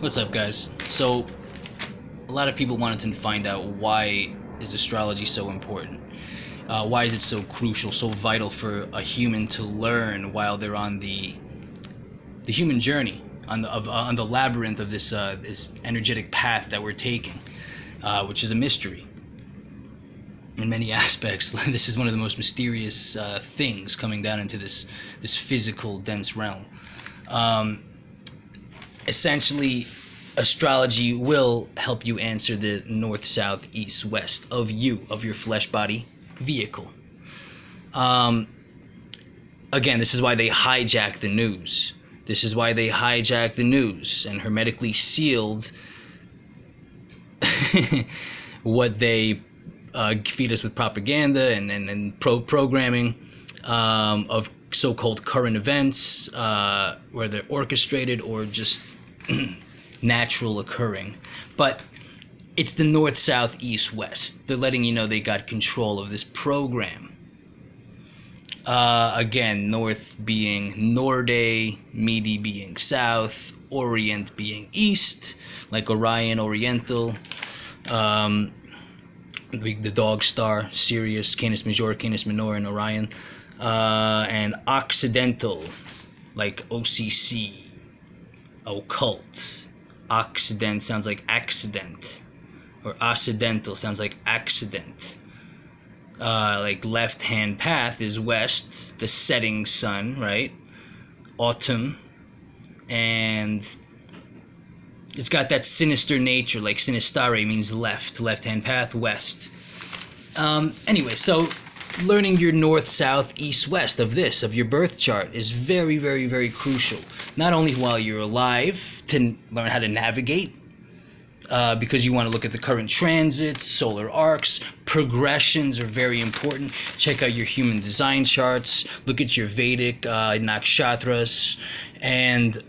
What's up, guys? So, a lot of people wanted to find out, why is astrology so important? Why is it so crucial, so vital for a human to learn while they're on the human journey, on the labyrinth of this energetic path that we're taking, which is a mystery in many aspects. This is one of the most mysterious things coming down into this physical, dense realm. Essentially, astrology will help you answer the north, south, east, west of you, of your flesh body vehicle. Again, this is why they hijack the news. This is why they hijack the news and hermetically sealed what they feed us with propaganda and programming of so-called current events, whether orchestrated or just natural occurring. But it's the north, south, east, west. They're letting you know they got control of this program. Again, north being Norde, Midi being south, Orient being east, like Orion, Oriental, the dog star, Sirius, Canis Major, Canis Minor, and Orion, and Occidental, like OCC, occult. Occident sounds like accident, or Occidental sounds like accident. Like left hand path is west, the setting sun, right? Autumn, and it's got that sinister nature, like sinistare means left hand path, west. Anyway, so learning your north, south, east, west of your birth chart is very, very, very crucial. Not only while you're alive to learn how to navigate, because you want to look at the current transits, solar arcs, progressions are very important. Check out your human design charts, look at your Vedic nakshatras, and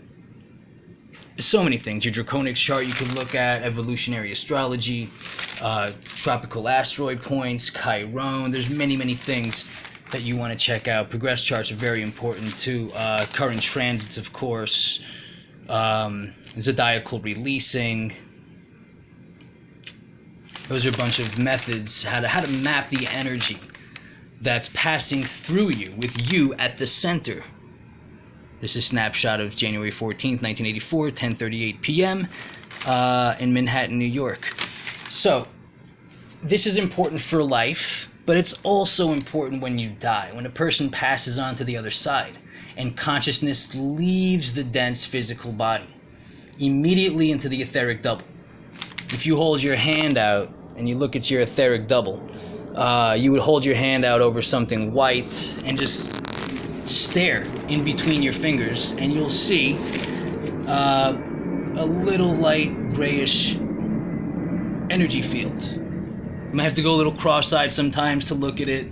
so many things. Your draconic chart you can look at, evolutionary astrology, tropical asteroid points, Chiron. There's many things that you want to check out. Progress charts are very important too. Current transits, of course, zodiacal releasing. Those are a bunch of methods how to map the energy that's passing through you, with you at the center. This is a snapshot of January 14th, 1984, 10:38 p.m. In Manhattan, New York. So, this is important for life, but it's also important when you die, when a person passes on to the other side, and consciousness leaves the dense physical body, immediately into the etheric double. If you hold your hand out and you look at your etheric double, you would hold your hand out over something white and just stare in between your fingers, and you'll see a little light grayish energy field. You might have to go a little cross-eyed sometimes to look at it.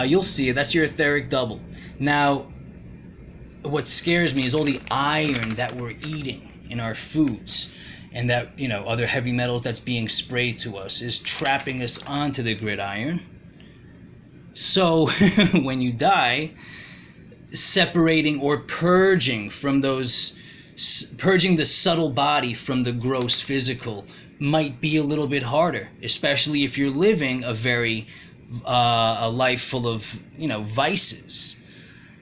You'll see it. That's your etheric double. Now, what scares me is all the iron that we're eating in our foods, and that, other heavy metals that's being sprayed to us is trapping us onto the gridiron. So when you die, separating or purging the subtle body from the gross physical might be a little bit harder, especially if you're living a life full of vices,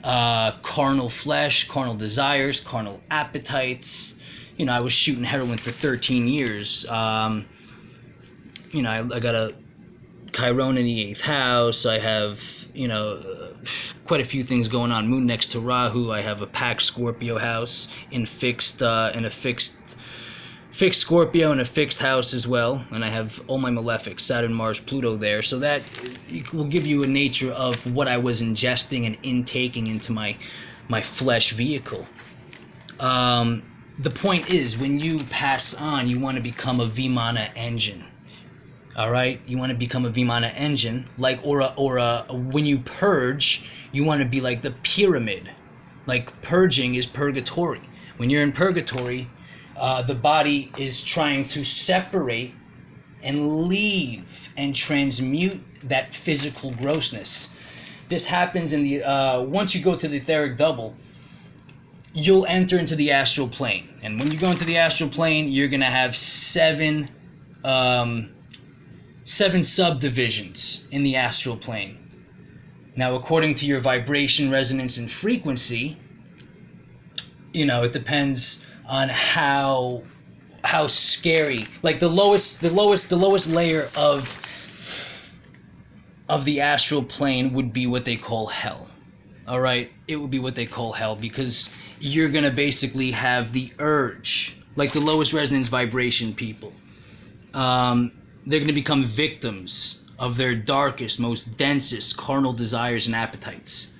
carnal flesh, carnal desires, carnal appetites. I was shooting heroin for 13 years. I got a Chiron in the 8th house. I have, quite a few things going on. Moon next to Rahu. I have a packed Scorpio house in a fixed Scorpio and a fixed house as well. And I have all my malefics, Saturn, Mars, Pluto there. So that will give you a nature of what I was ingesting and intaking into my flesh vehicle. The point is, when you pass on, you want to become a Vimana engine. All right, you want to become a Vimana engine, like when you purge, you want to be like the pyramid. Like purging is purgatory. When you're in purgatory, the body is trying to separate and leave and transmute that physical grossness. This happens in the once you go to the etheric double. you'll enter into the astral plane. And when you go into the astral plane, you're going to have seven subdivisions in the astral plane. Now, according to your vibration, resonance, and frequency, it depends on how scary. Like the lowest layer of the astral plane would be what they call hell. All right, it would be what they call hell, because you're gonna basically have the urge, like the lowest resonance vibration people. They're gonna become victims of their darkest, most densest carnal desires and appetites,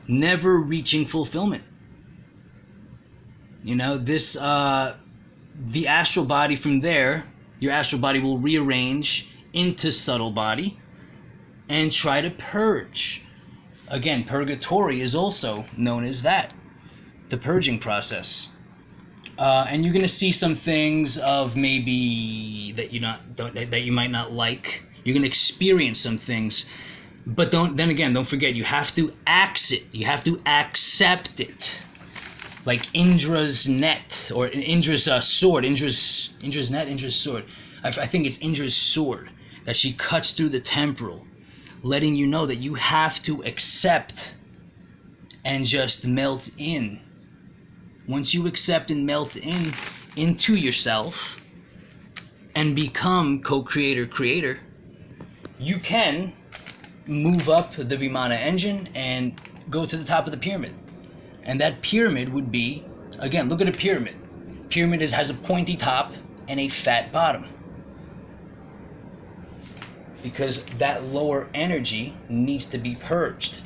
never reaching fulfillment. The astral body from there, your astral body will rearrange into subtle body and try to purge. Again, purgatory is also known as that, the purging process. And you're going to see some things of maybe that you might not like. You're going to experience some things, but don't forget, you have to axe it. You have to accept it. Like Indra's net, or Indra's sword. Indra's net, Indra's sword. I think it's Indra's sword that she cuts through the temporal, letting you know that you have to accept and just melt in. Once you accept and melt into yourself and become co-creator, creator, you can move up the Vimana engine and go to the top of the pyramid. And that pyramid would be, again, look at a pyramid. Pyramid has a pointy top and a fat bottom, because that lower energy needs to be purged.